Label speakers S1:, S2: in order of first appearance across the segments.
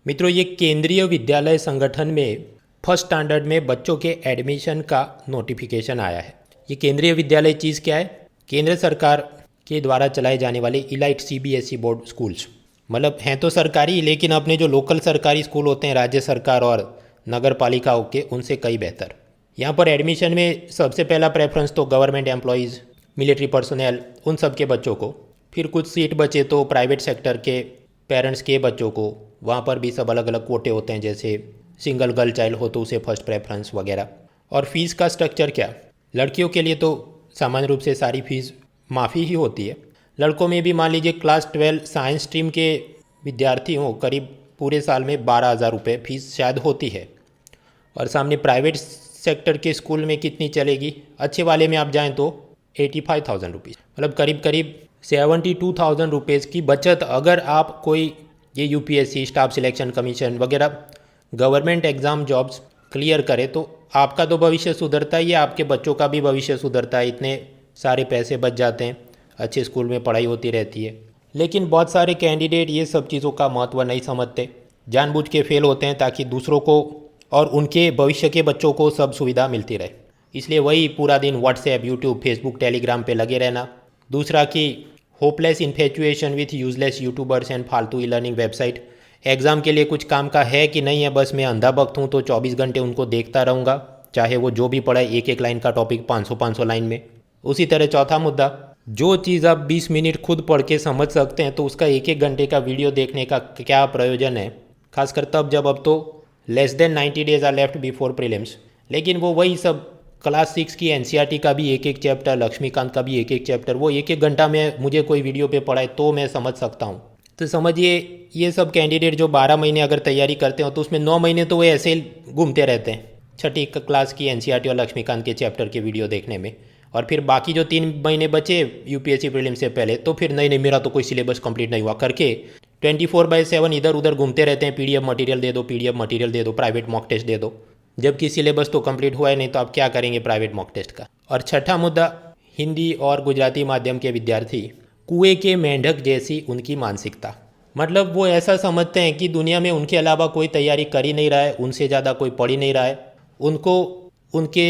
S1: मित्रों, ये केंद्रीय विद्यालय संगठन में फर्स्ट स्टैंडर्ड में बच्चों के एडमिशन का नोटिफिकेशन आया है। ये केंद्रीय विद्यालय चीज़ क्या है? केंद्र सरकार के द्वारा चलाए जाने वाले इलाइट सीबीएसई बोर्ड स्कूल्स, मतलब हैं तो सरकारी, लेकिन अपने जो लोकल सरकारी स्कूल होते हैं राज्य सरकार और नगर पालिकाओं के, उनसे कई बेहतर। यहाँ पर एडमिशन में सबसे पहला प्रेफरेंस तो गवर्नमेंट एम्प्लॉयज़, मिलिट्री पर्सनल, उन सब के बच्चों को। फिर कुछ सीट बचे तो प्राइवेट सेक्टर के पेरेंट्स के बच्चों को, वहाँ पर भी सब अलग अलग कोटे होते हैं, जैसे सिंगल गर्ल चाइल्ड हो तो उसे फर्स्ट प्रेफरेंस वगैरह। और फीस का स्ट्रक्चर क्या? लड़कियों के लिए तो सामान्य रूप से सारी फीस माफ़ी ही होती है। लड़कों में भी मान लीजिए क्लास 12 साइंस स्ट्रीम के विद्यार्थी हों, करीब पूरे साल में 12,000 रुपये फीस शायद होती है। और सामने प्राइवेट सेक्टर के स्कूल में कितनी चलेगी? अच्छे वाले में आप जाएँ तो 85,000 रुपीज़, मतलब करीब करीब 72,000 रुपीज़ की बचत। अगर आप कोई ये यूपीएससी, स्टाफ सिलेक्शन कमीशन वगैरह गवर्नमेंट एग्ज़ाम जॉब्स क्लियर करे तो आपका तो भविष्य सुधरता ही है, आपके बच्चों का भी भविष्य सुधरता है। इतने सारे पैसे बच जाते हैं, अच्छे स्कूल में पढ़ाई होती रहती है। लेकिन बहुत सारे कैंडिडेट ये सब चीज़ों का महत्व नहीं समझते, जानबूझ के फेल होते हैं ताकि दूसरों को और उनके भविष्य के बच्चों को सब सुविधा मिलती रहे। इसलिए वही पूरा दिन व्हाट्सएप, यूट्यूब, फेसबुक, टेलीग्राम पे लगे रहना। दूसरा कि hopeless infatuation with useless YouTubers and फालतू ई लर्निंग वेबसाइट। एग्ज़ाम के लिए कुछ काम का है कि नहीं है, बस मैं अंधा भक्त हूँ तो 24 घंटे उनको देखता रहूँगा, चाहे वो जो भी पढ़ाए, एक एक लाइन का टॉपिक 500-500 लाइन में। उसी तरह चौथा मुद्दा, जो चीज़ आप 20 मिनट खुद पढ़ के समझ सकते हैं तो उसका एक एक घंटे का वीडियो देखने का क्या प्रयोजन है, खासकर तब जब अब तो less than 90 days are left before prelims. लेकिन वो वही सब क्लास 6 की एनसीईआरटी का भी एक एक चैप्टर, लक्ष्मीकांत का भी एक एक चैप्टर, वो एक एक घंटा में मुझे कोई वीडियो पे पढ़ाए तो मैं समझ सकता हूँ। तो समझिए ये सब कैंडिडेट जो 12 महीने अगर तैयारी करते हो तो उसमें 9 महीने तो वो ऐसे ही घूमते रहते हैं छठी क्लास की एनसीईआरटी और लक्ष्मीकांत के चैप्टर के वीडियो देखने में। और फिर बाकी जो 3 महीने बचे यूपीएससी प्रीलिम से पहले, तो फिर नहीं मेरा तो कोई सिलेबस कंप्लीट नहीं हुआ करके 24/7 इधर उधर घूमते रहते हैं। पीडीएफ मटेरियल दे दो, पीडीएफ मटेरियल दे दो, प्राइवेट मॉक टेस्ट दे दो, जबकि सिलेबस तो कंप्लीट हुआ है नहीं, तो आप क्या करेंगे प्राइवेट मॉक टेस्ट का। और छठा मुद्दा, हिंदी और गुजराती माध्यम के विद्यार्थी, कुएं के मेंढक जैसी उनकी मानसिकता। मतलब वो ऐसा समझते हैं कि दुनिया में उनके अलावा कोई तैयारी कर ही नहीं रहा है, उनसे ज़्यादा कोई पढ़ ही नहीं रहा है। उनको उनके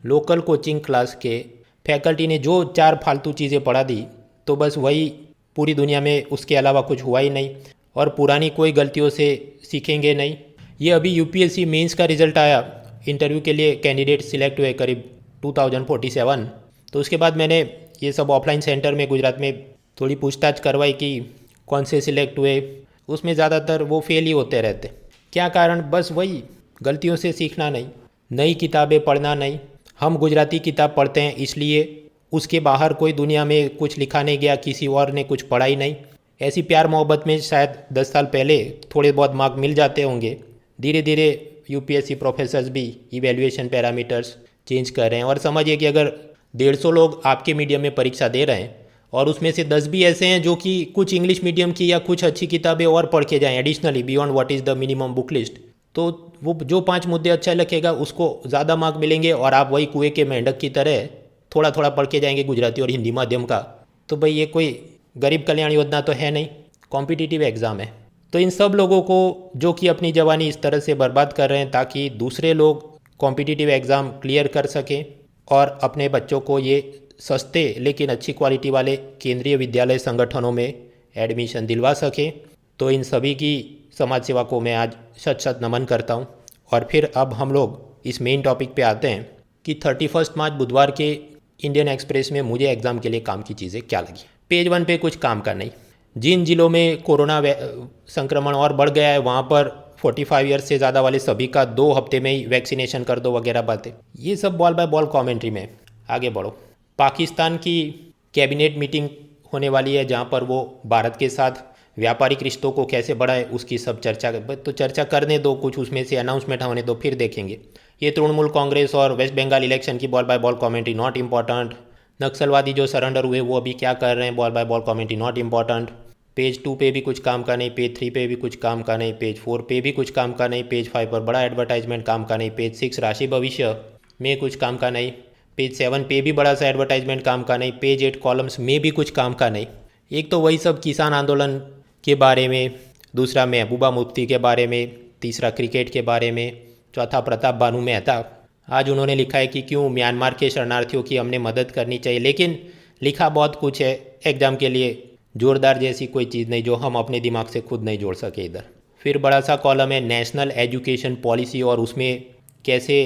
S1: लोकल कोचिंग क्लास के फैकल्टी ने जो 4 फालतू चीज़ें पढ़ा दी तो बस वही पूरी दुनिया में, उसके अलावा कुछ हुआ ही नहीं, और पुरानी कोई गलतियों से सीखेंगे नहीं। ये अभी यूपीएससी मेंस का रिजल्ट आया, इंटरव्यू के लिए कैंडिडेट सिलेक्ट हुए करीब 2047। तो उसके बाद मैंने ये सब ऑफलाइन सेंटर में गुजरात में थोड़ी पूछताछ करवाई कि कौन से सिलेक्ट हुए। उसमें ज़्यादातर वो फेल ही होते रहते। क्या कारण? बस वही, गलतियों से सीखना नहीं, नई किताबें पढ़ना नहीं। हम गुजराती किताब पढ़ते हैं इसलिए उसके बाहर कोई दुनिया में कुछ लिखा नहीं गया, किसी और ने कुछ पढ़ा ही नहीं। ऐसी प्यार मोहब्बत में शायद 10 साल पहले थोड़े बहुत मार्क मिल जाते होंगे, धीरे धीरे यूपीएससी प्रोफेसर्स भी इवैल्यूएशन पैरामीटर्स चेंज कर रहे हैं। और समझिए कि अगर 150 लोग आपके मीडियम में परीक्षा दे रहे हैं और उसमें से 10 भी ऐसे हैं जो कि कुछ इंग्लिश मीडियम की या कुछ अच्छी किताबें और पढ़ के जाएँ additionally beyond what is the minimum book list, तो वो जो 5 मुद्दे अच्छा लिखेगा उसको ज़्यादा मार्क मिलेंगे। और आप वही कुएं के मेंढक की तरह थोड़ा थोड़ा पढ़ के जाएंगे गुजराती और हिंदी माध्यम का, तो भाई ये कोई गरीब कल्याण योजना तो है नहीं, कॉम्पिटिटिव एग्ज़ाम है। तो इन सब लोगों को जो कि अपनी जवानी इस तरह से बर्बाद कर रहे हैं ताकि दूसरे लोग कॉम्पिटिटिव एग्ज़ाम क्लियर कर सकें और अपने बच्चों को ये सस्ते लेकिन अच्छी क्वालिटी वाले केंद्रीय विद्यालय संगठनों में एडमिशन दिलवा सकें, तो इन सभी की समाज सेवा को मैं आज सच सच नमन करता हूँ। और फिर अब हम लोग इस मेन टॉपिक पे आते हैं कि 31 मार्च बुधवार के इंडियन एक्सप्रेस में मुझे एग्ज़ाम के लिए काम की चीज़ें क्या लगी। पेज 1 पे कुछ काम का नहीं। जिन जिलों में कोरोना संक्रमण और बढ़ गया है वहाँ पर 45 ईयर्स से ज़्यादा वाले सभी का 2 हफ्ते में ही वैक्सीनेशन कर दो वगैरह बातें, ये सब बॉल बाय बॉल कॉमेंट्री में। आगे बढ़ो। पाकिस्तान की कैबिनेट मीटिंग होने वाली है जहाँ पर वो भारत के साथ व्यापारिक रिश्तों को कैसे बढ़ाए उसकी सब चर्चा, तो चर्चा करने दो, कुछ उसमें से अनाउंसमेंट होने दो, फिर देखेंगे। ये तृणमूल कांग्रेस और वेस्ट बंगाल इलेक्शन की ball by ball commentary not important. नक्सलवादी जो सरेंडर हुए वो अभी क्या कर रहे हैं, ball by ball commentary not important. Page 2 पे भी कुछ काम का नहीं, पेज 3 पे भी कुछ काम का नहीं, पेज 4 पे भी कुछ काम का नहीं, पेज 5 पर बड़ा एडवर्टाइजमेंट काम का नहीं, पेज 6 राशि भविष्य में कुछ काम का नहीं, पेज 7 पे भी बड़ा सा एडवर्टाइजमेंट काम का नहीं, पेज 8 कॉलम्स में भी कुछ काम का नहीं। एक तो वही सब किसान आंदोलन के बारे में दूसरा महबूबा मुफ्ती के बारे में, तीसरा क्रिकेट के बारे में, चौथा प्रताप भानु मेहता। आज उन्होंने लिखा है कि क्यों म्यांमार के शरणार्थियों की हमने मदद करनी चाहिए, लेकिन लिखा बहुत कुछ है, एग्ज़ाम के लिए जोरदार जैसी कोई चीज़ नहीं जो हम अपने दिमाग से खुद नहीं जोड़ सके इधर। फिर बड़ा सा कॉलम है नेशनल एजुकेशन पॉलिसी, और उसमें कैसे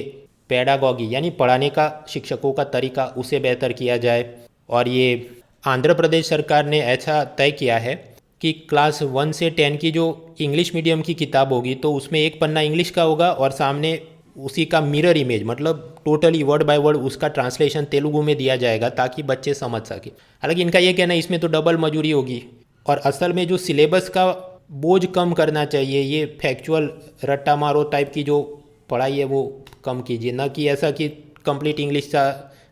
S1: पेडागॉगी यानी पढ़ाने का शिक्षकों का तरीका उसे बेहतर किया जाए। और ये आंध्र प्रदेश सरकार ने ऐसा तय किया है कि क्लास 1 से 10 की जो इंग्लिश मीडियम की किताब होगी तो उसमें एक पन्ना इंग्लिश का होगा और सामने उसी का मिरर इमेज, मतलब टोटली वर्ड बाय वर्ड उसका ट्रांसलेशन तेलुगु में दिया जाएगा ताकि बच्चे समझ सके। हालांकि इनका ये कहना है इसमें तो डबल मजूरी होगी, और असल में जो सिलेबस का बोझ कम करना चाहिए, ये फैक्चुअल रट्टा मारो टाइप की जो पढ़ाई है वो कम कीजिए, ना कि ऐसा कि कंप्लीट इंग्लिश का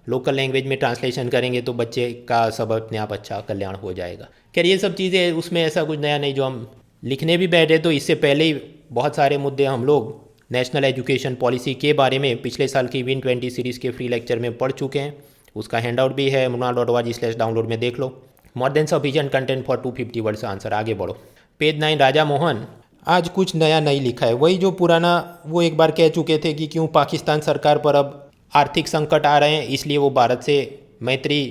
S1: लोकल लैंग्वेज में ट्रांसलेशन करेंगे तो बच्चे का सब अपने आप अच्छा कल्याण हो जाएगा। खैर ये सब चीज़ें उसमें ऐसा कुछ नया नहीं, जो हम लिखने भी बैठे तो इससे पहले ही बहुत सारे मुद्दे हम लोग नेशनल एजुकेशन पॉलिसी के बारे में पिछले साल की विन 20 सीरीज़ के फ्री लेक्चर में पढ़ चुके हैं। उसका हैंडआउट भी है muna.org/डाउनलोड में देख लो। More than sufficient content for 250 words answer. आगे बढ़ो। पेज 9 राजा मोहन। आज कुछ नया नहीं लिखा है, वही जो पुराना वो एक बार कह चुके थे कि क्यों पाकिस्तान सरकार पर अब आर्थिक संकट आ रहे हैं इसलिए वो भारत से मैत्री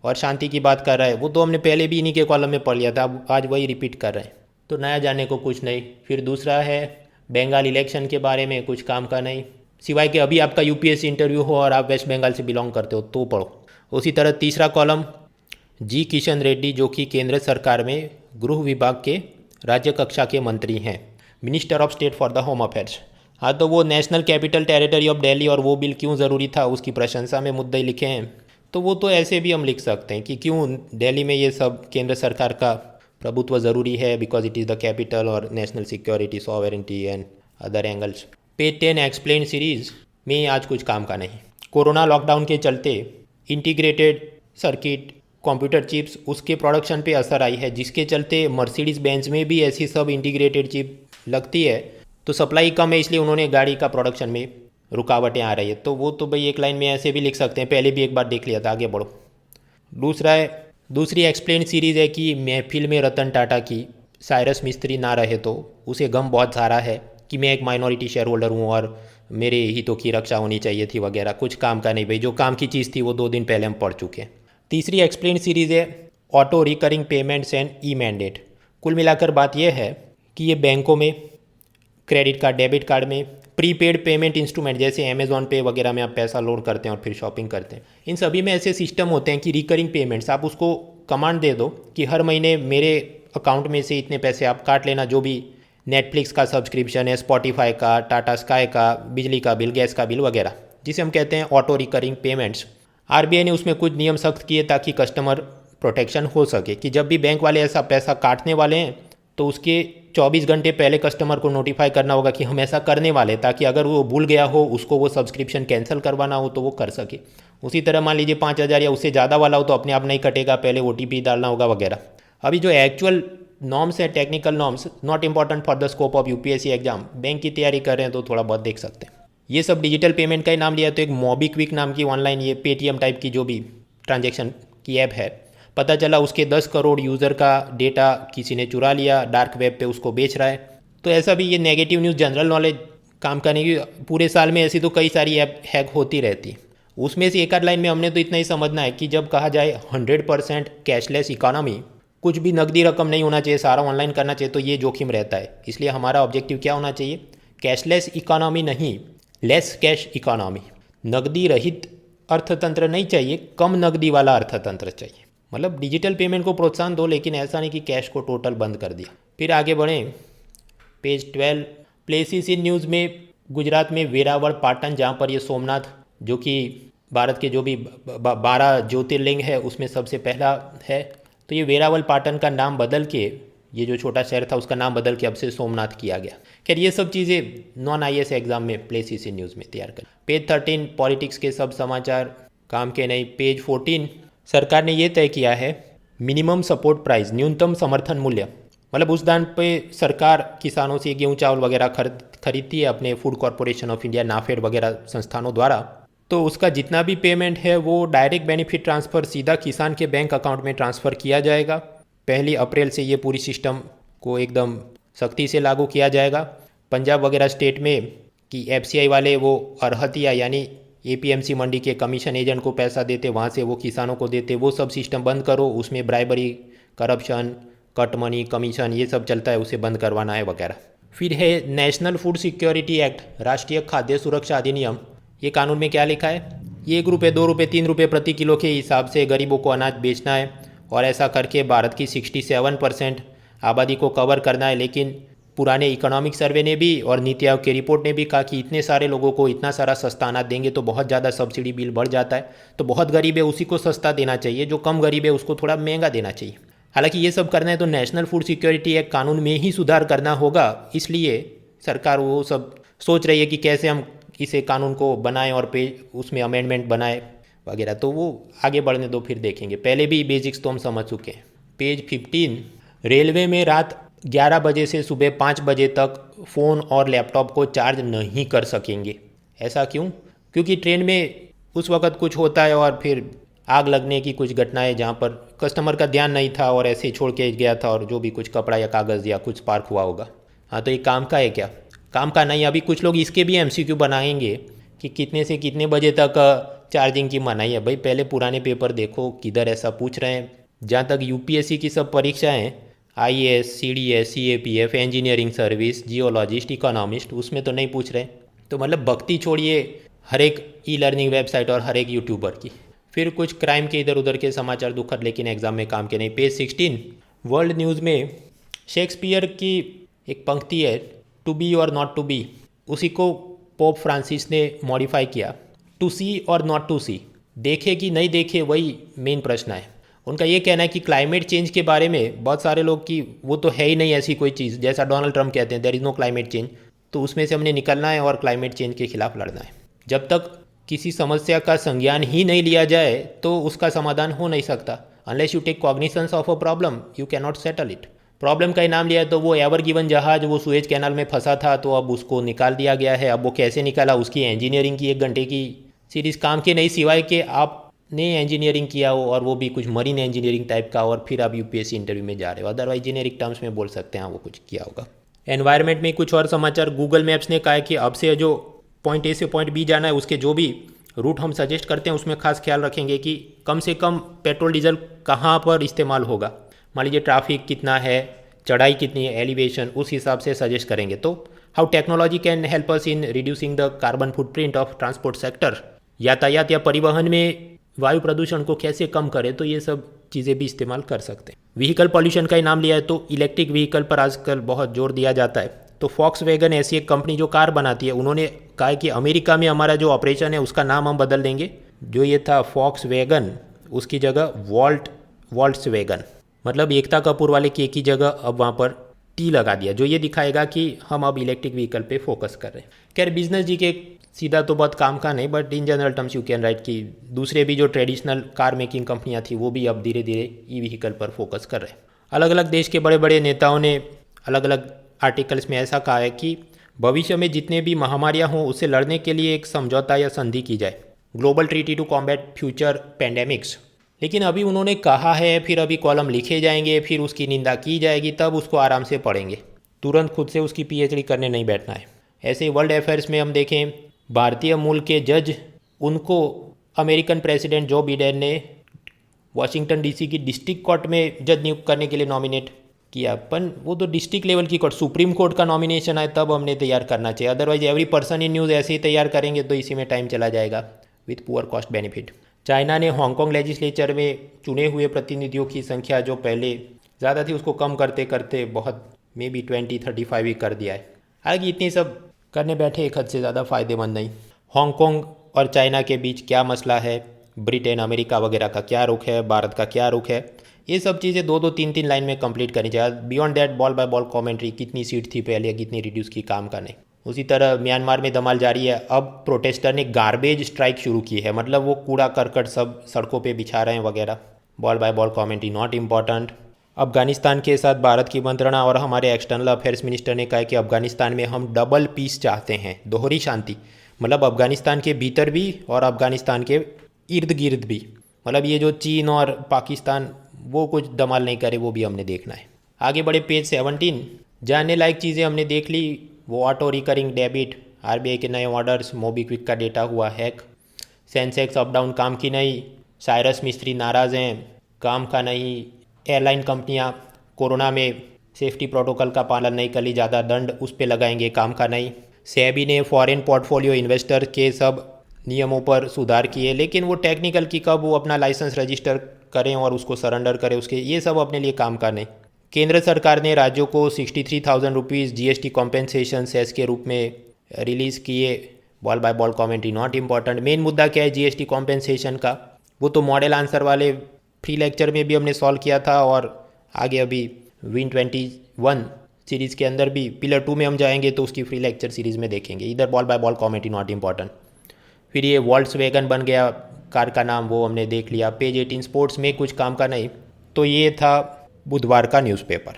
S1: और शांति की बात कर रहा है। वो तो हमने पहले भी इन्हीं के कॉलम में पढ़ लिया था, अब आज वही रिपीट कर रहे हैं, तो नया जाने को कुछ नहीं। फिर दूसरा है बंगाल इलेक्शन के बारे में, कुछ काम का नहीं, सिवाय कि अभी आपका यूपीएससी इंटरव्यू हो और आप वेस्ट बंगाल से बिलोंग करते हो तो पढ़ो। उसी तरह तीसरा कॉलम जी किशन रेड्डी, जो कि केंद्र सरकार में गृह विभाग के राज्य कक्षा के मंत्री हैं, minister of state for the home affairs. हाँ, तो वो national capital territory of Delhi और वो बिल क्यों ज़रूरी था उसकी प्रशंसा में मुद्दे लिखे हैं। तो वो तो ऐसे भी हम लिख सकते हैं कि क्यों दिल्ली में ये सब केंद्र सरकार का प्रभुत्व ज़रूरी है, because it is the capital, और national security, sovereignty and other angles. Page 10 explain series में आज कुछ काम का नहीं। कोरोना लॉकडाउन के चलते इंटीग्रेटेड सर्किट कंप्यूटर चिप्स उसके प्रोडक्शन पे असर आई है, जिसके चलते मर्सिडीज़ बेंज में भी ऐसी सब इंटीग्रेटेड चिप लगती है तो सप्लाई कम है, इसलिए उन्होंने गाड़ी का प्रोडक्शन में रुकावटें आ रही है। तो वो तो भाई एक लाइन में ऐसे भी लिख सकते हैं, पहले भी एक बार देख लिया था। आगे बढ़ो। दूसरी एक्सप्लेन सीरीज़ है कि महफिल में रतन टाटा की साइरस मिस्त्री ना रहे तो उसे गम बहुत सारा है कि मैं एक माइनॉरिटी शेयर होल्डर हूँ और मेरे हितों की रक्षा होनी चाहिए थी वगैरह। कुछ काम का नहीं भाई, जो काम की चीज़ थी वो 2 दिन पहले हम पढ़ चुके हैं। तीसरी एक्सप्लेन सीरीज़ है auto recurring payments and e mandate. कुल मिलाकर बात यह है कि ये बैंकों में, क्रेडिट कार्ड, डेबिट कार्ड में प्रीपेड पेमेंट इंस्ट्रूमेंट जैसे अमेजॉन पे वगैरह में आप पैसा लोड करते हैं और फिर शॉपिंग करते हैं, इन सभी में ऐसे सिस्टम होते हैं कि रिकरिंग पेमेंट्स, आप उसको कमांड दे दो कि हर महीने मेरे अकाउंट में से इतने पैसे आप काट लेना, जो भी नेटफ्लिक्स का सब्सक्रिप्शन है, स्पॉटिफाई का, टाटा स्काई का, बिजली का बिल, गैस का बिल वगैरह, जिसे हम कहते हैं ऑटो रिकरिंग पेमेंट्स। आरबीआई ने उसमें कुछ नियम सख्त किए ताकि कस्टमर प्रोटेक्शन हो सके कि जब भी बैंक वाले ऐसा पैसा काटने वाले हैं तो उसके 24 घंटे पहले कस्टमर को नोटिफाई करना होगा कि हम ऐसा करने वाले, ताकि अगर वो भूल गया हो, उसको वो सब्सक्रिप्शन कैंसिल करवाना हो तो वो कर सके। उसी तरह मान लीजिए 5,000 या उससे ज़्यादा वाला हो तो अपने आप नहीं कटेगा, पहले OTP डालना होगा वगैरह। अभी जो एक्चुअल नॉर्म्स है, technical norms, not important for the scope of UPSC exam, bank की तैयारी कर रहे हैं तो थोड़ा बहुत देख सकते हैं। ये सब डिजिटल पेमेंट का ही नाम लिया तो एक मोबीक्विक नाम की ऑनलाइन ये पेटीएम टाइप की जो भी ट्रांजैक्शन की ऐप है, पता चला उसके 10 करोड़ यूज़र का डेटा किसी ने चुरा लिया, डार्क वेब पे उसको बेच रहा है। तो ऐसा भी ये नेगेटिव न्यूज़ जनरल नॉलेज काम करने की, पूरे साल में ऐसी तो कई सारी ऐप हैक होती रहती। उसमें से एक आध लाइन में हमने तो इतना ही समझना है कि जब कहा जाए 100% कैशलेस इकोनॉमी, कुछ भी नकदी रकम नहीं होना चाहिए, सारा ऑनलाइन करना चाहिए, तो ये जोखिम रहता है। इसलिए हमारा ऑब्जेक्टिव क्या होना चाहिए? कैशलेस इकोनॉमी नहीं, लेस कैश इकोनॉमी। नकदी रहित अर्थतंत्र नहीं चाहिए, कम नकदी वाला अर्थतंत्र चाहिए। मतलब डिजिटल पेमेंट को प्रोत्साहन दो, लेकिन ऐसा नहीं कि कैश को टोटल बंद कर दिया। फिर आगे बढ़ें, पेज 12 प्लेसेस इन न्यूज़ में गुजरात में वेरावल पाटन, जहाँ पर ये सोमनाथ जो कि भारत के जो भी 12 ज्योतिर्लिंग है उसमें सबसे पहला है, तो ये वेरावल पाटन का नाम बदल के, ये जो छोटा शहर था उसका नाम बदल के अब से सोमनाथ किया गया। खैर ये सब चीज़ें नॉन IAS एग्जाम में प्लेसेस इन न्यूज़ में तैयार कर। पेज 13 पॉलिटिक्स के सब समाचार काम के नहीं। पेज 14 सरकार ने ये तय किया है मिनिमम सपोर्ट प्राइस, न्यूनतम समर्थन मूल्य, मतलब उस दाम पे सरकार किसानों से गेहूँ चावल वगैरह खरीदती है अपने food corporation of India, NAFED वगैरह संस्थानों द्वारा, तो उसका जितना भी पेमेंट है वो डायरेक्ट बेनिफिट ट्रांसफ़र सीधा किसान के बैंक अकाउंट में ट्रांसफ़र किया जाएगा। 1 अप्रैल से ये पूरी सिस्टम को एकदम सख्ती से लागू किया जाएगा। पंजाब वगैरह स्टेट में कि एफसीआई वाले वो अरहतिया यानी एपीएमसी मंडी के कमीशन एजेंट को पैसा देते, वहाँ से वो किसानों को देते, वो सब सिस्टम बंद करो। उसमें bribery, corruption, cut money, commission ये सब चलता है, उसे बंद करवाना है वगैरह। फिर है नेशनल फूड सिक्योरिटी एक्ट, राष्ट्रीय खाद्य सुरक्षा अधिनियम। ये कानून में क्या लिखा है? ये 1 रुपये, 2 रुपये, 3 रुपये प्रति किलो के हिसाब से गरीबों को अनाज बेचना है और ऐसा करके भारत की 67% आबादी को कवर करना है। लेकिन पुराने इकोनॉमिक सर्वे ने भी और नीति आयोग की रिपोर्ट ने भी कहा कि इतने सारे लोगों को इतना सारा सस्ता अनाज देंगे तो बहुत ज़्यादा सब्सिडी बिल बढ़ जाता है, तो बहुत गरीब है उसी को सस्ता देना चाहिए, जो कम गरीब है उसको थोड़ा महंगा देना चाहिए। हालांकि ये सब करना है तो नेशनल फूड सिक्योरिटी एक्ट कानून में ही सुधार करना होगा, इसलिए सरकार वो सब सोच रही है कि कैसे हम इसे कानून को बनाएं और उसमें अमेंडमेंट बनाए वगैरह। तो वो आगे बढ़ने दो, फिर देखेंगे। पहले भी बेसिक्स तो हम समझ चुके हैं। पेज 15, रेलवे में रात 11 बजे से सुबह 5 बजे तक फ़ोन और लैपटॉप को चार्ज नहीं कर सकेंगे। ऐसा क्यों? क्योंकि ट्रेन में उस वक़्त कुछ होता है और फिर आग लगने की कुछ घटनाएं जहाँ पर कस्टमर का ध्यान नहीं था और ऐसे ही छोड़ के गया था और जो भी कुछ कपड़ा या कागज़ या कुछ स्पार्क हुआ होगा। हाँ, तो ये काम का है क्या? काम का नहीं। अभी कुछ लोग इसके भी एमसीक्यू बनाएंगे कि कितने से कितने बजे तक चार्जिंग की मनाही है। भाई पहले पुराने पेपर देखो, किधर ऐसा पूछ रहे हैं। जहाँ तक यूपीएससी की सब परीक्षाएँ, IAS, CDS, CAPF, engineering service, geologist, economist, उसमें तो नहीं पूछ रहे। तो मतलब भक्ति छोड़िए हर एक ई लर्निंग वेबसाइट और हर एक यूट्यूबर की। फिर कुछ क्राइम के इधर उधर के समाचार दुखद लेकिन एग्जाम में काम के नहीं। पेज 16, वर्ल्ड न्यूज़ में शेक्सपियर की एक पंक्ति है, टू बी और नॉट टू बी, उसी को पोप फ्रांसिस ने मॉडिफाई किया, टू सी और नॉट टू सी। देखे कि नहीं देखे वही मेन प्रश्न है। उनका ये कहना है कि क्लाइमेट चेंज के बारे में बहुत सारे लोग कि वो तो है ही नहीं ऐसी कोई चीज़, जैसा डोनाल्ड ट्रंप कहते हैं there is no climate change, तो उसमें से हमने निकलना है और क्लाइमेट चेंज के खिलाफ लड़ना है। जब तक किसी समस्या का संज्ञान ही नहीं लिया जाए तो उसका समाधान हो नहीं सकता। Unless you take cognisance of a problem you can not settle it. Problem का ही नाम लिया तो वो एवर गिवन जहाज वो सुएज कैनाल में फंसा था, तो अब उसको निकाल दिया गया है। अब वो कैसे निकाला, उसकी इंजीनियरिंग की 1 घंटे की सीरीज़ काम की नहीं, सिवाय कि आपने इंजीनियरिंग किया हो और वो भी कुछ मरीन इंजीनियरिंग टाइप का, और फिर आप यूपीएससी इंटरव्यू में जा रहे हो। अदरवाइज जेनेरिक टर्म्स में बोल सकते हैं हाँ वो कुछ किया होगा। एनवायरनमेंट में कुछ और समाचार, गूगल मैप्स ने कहा है कि अब से जो पॉइंट ए से पॉइंट बी जाना है उसके जो भी रूट हम सजेस्ट करते हैं उसमें खास ख्याल रखेंगे कि कम से कम पेट्रोल डीजल कहाँ पर इस्तेमाल होगा। मान लीजिए ट्रैफिक कितना है, चढ़ाई कितनी है, एलिवेशन, उस हिसाब से सजेस्ट करेंगे। तो how technology can help us in reducing the carbon footprint of transport sector, यातायात या परिवहन में वायु प्रदूषण को कैसे कम करें, तो ये सब चीज़ें भी इस्तेमाल कर सकते हैं। व्हीकल पॉल्यूशन का ही नाम लिया है तो इलेक्ट्रिक व्हीकल पर आजकल बहुत जोर दिया जाता है। तो फॉक्सवैगन ऐसी एक कंपनी जो कार बनाती है, उन्होंने कहा कि अमेरिका में हमारा जो ऑपरेशन है उसका नाम हम बदल देंगे। जो ये था फॉक्सवैगन, उसकी जगह वॉल्ट्सवैगन, मतलब एकता कपूर वाले के की जगह अब वहाँ पर टी लगा दिया, जो ये दिखाएगा कि हम अब इलेक्ट्रिक व्हीकल पे फोकस कर रहे हैं। खैर बिजनेस जी के सीधा तो बहुत काम का नहीं, but in general terms you can write कि दूसरे भी जो ट्रेडिशनल कार मेकिंग कंपनियां थी वो भी अब धीरे धीरे ई व्हीकल पर फोकस कर रहे हैं। अलग अलग देश के बड़े बड़े नेताओं ने अलग अलग आर्टिकल्स में ऐसा कहा है कि भविष्य में जितने भी महामारियां हों उससे लड़ने के लिए एक समझौता या संधि की जाए, global treaty to combat future pandemics. लेकिन अभी उन्होंने कहा है, फिर अभी कॉलम लिखे जाएंगे, फिर उसकी निंदा की जाएगी, तब उसको आराम से पढ़ेंगे, तुरंत खुद से उसकी पीएचडी करने नहीं बैठना है। ऐसे ही वर्ल्ड अफेयर्स में हम देखें, भारतीय मूल के जज, उनको अमेरिकन प्रेसिडेंट जो बिडेन ने वाशिंगटन डीसी की डिस्ट्रिक्ट कोर्ट में जज नियुक्त करने के लिए नॉमिनेट किया। पर वो तो डिस्ट्रिक्ट लेवल की कोर्ट, सुप्रीम कोर्ट का नॉमिनेशन आए तब हमने तैयार करना चाहिए। Otherwise every person in news ऐसे ही तैयार करेंगे तो इसी में टाइम चला जाएगा with poor cost benefit. China ने हांगकांग लेजिस्लेचर में चुने हुए प्रतिनिधियों की संख्या जो पहले ज़्यादा थी उसको कम करते करते बहुत मे बी 20-35 ही कर दिया है। हालांकि इतनी सब करने बैठे एक हद से ज़्यादा फ़ायदेमंद नहीं। हांगकांग और चाइना के बीच क्या मसला है, ब्रिटेन अमेरिका वगैरह का क्या रुख है, भारत का क्या रुख है, ये सब चीज़ें 2-2, 3-3 लाइन में कंप्लीट करनी चाहिए। Beyond that ball by ball commentary, कितनी सीट थी पहले, कितनी रिड्यूस की, काम का नहीं। उसी तरह म्यांमार में धमाल जारी है। अब प्रोटेस्टर ने गार्बेज स्ट्राइक शुरू की है, मतलब वो कूड़ा करकट सब सड़कों पे बिछा रहे हैं वगैरह। Ball by ball commentary not important. Afghanistan के साथ भारत की मंत्रणा, और हमारे एक्सटर्नल अफेयर्स मिनिस्टर ने कहा कि अफगानिस्तान में हम डबल पीस चाहते हैं, दोहरी शांति, मतलब अफगानिस्तान के भीतर भी और अफगानिस्तान के इर्द गिर्द भी। मतलब ये जो चीन और पाकिस्तान वो कुछ धमाल नहीं करे वो भी हमने देखना है। आगे बढ़े पेज 17, जानने लायक चीज़ें हमने देख ली, वो ऑटो रिकरिंग डेबिट, आरबीआई के नए ऑर्डर्स, मोबीक्विक का डेटा हुआ hack, Sensex up down calm की नहीं, साइरस मिस्त्री नाराज़ हैं, काम का नहीं, एयरलाइन कंपनियां कोरोना में सेफ्टी प्रोटोकॉल का पालन नहीं करी, ज़्यादा दंड उस पर लगाएंगे, काम का नहीं। सेबी ने फॉरेन पोर्टफोलियो इन्वेस्टर के सब नियमों पर सुधार किए, लेकिन वो टेक्निकल की कब वो अपना लाइसेंस रजिस्टर करें और उसको सरेंडर करें, उसके ये सब अपने लिए काम का नहीं। केंद्र सरकार ने राज्यों को 63,000 रुपीज़ जीएसटी कॉम्पेंसेशन सेस के रूप में रिलीज़ किए। Ball by ball commentary not important. Main मुद्दा क्या है जीएसटी कॉम्पेंसेशन का, वो तो मॉडल आंसर वाले फ्री लेक्चर में भी हमने सॉल्व किया था, और आगे अभी Win21 सीरीज़ के अंदर भी पिलर 2 में हम जाएंगे तो उसकी फ्री लेक्चर सीरीज़ में देखेंगे। इधर ball by ball commentary not important. फिर ये वॉल्क्सवैगन बन गया कार का नाम, वो हमने देख लिया। पेज 18 स्पोर्ट्स में कुछ काम का नहीं। तो ये था बुधवार का न्यूज़पेपर।